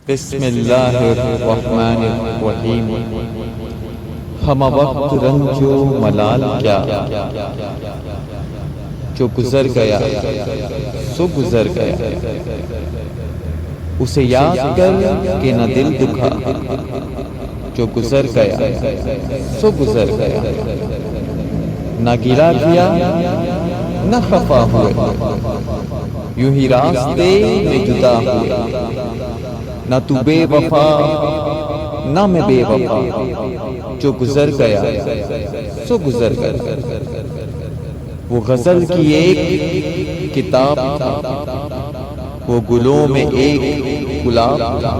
बिस्मिल्लाहिर्रहमानिर्रहीम। हम वक्त रंजो मलाल क्या, जो गुजर गया सो गुजर गया। उसे याद कर के न दिल दुखा, जो गुजर गया सो गुजर गया। न गिला किया न खफा हुए, यूं ही रास्ते में जुदा हुए। न तू बेवफा न मैं बेवफा, जो गुजर गया सो गुजर गया। वो गजल की एक किताब था, वो गुलों में एक गुलाब था।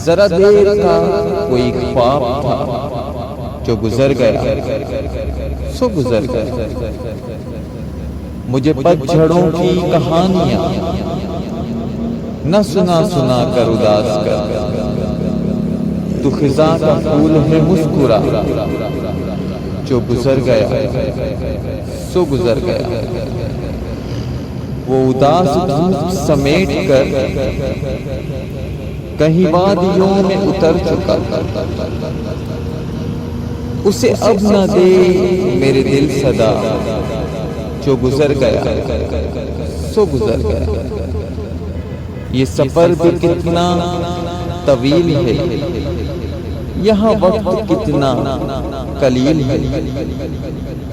जरा देर का कोई ख्वाब था, जो गुजर गया सो गुजर गया। मुझे पतझड़ों की कहानियां न सुना सुना कर उदास कर। तू खिजा का फूल है मुस्कुरा, जो गुजर गया सो गुजर गया। वो उदास धूप समेट कर कहीं वादियों में उतर चुका। उसे अब न दे मेरे दिल सदा, जो गुजर गया सो गुजर गया। ये सफर भी कितना तवील है, यहाँ वक्त कितना कलील है।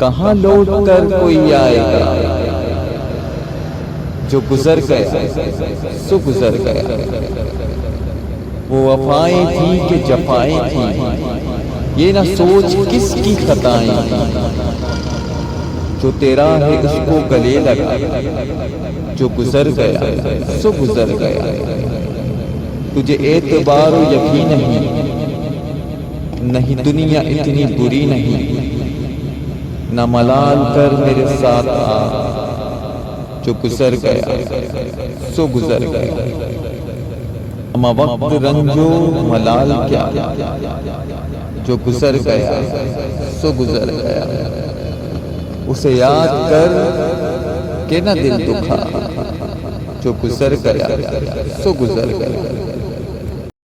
कहाँ लौट कर कोई आएगा, जो गुजर गया सो गुजर गया। वो वफाएं थी कि जफाएं थी, ये ना सोच किसकी खताएं थी। जो तेरा है उसको गले लगा, जो गुजर गया सो गुजर गया। तुझे एतबार और यकीन नहीं, दुनिया इतनी बुरी नहीं। न मलाल कर मेरे साथ आ, जो गुजर गया सो गुजर गया। हम वक्त रंजो मलाल क्या, जो गुजर गया सो गुजर गया। उसे याद कर के न दिल दुखा, जो गुजर गया सो गुजर गया।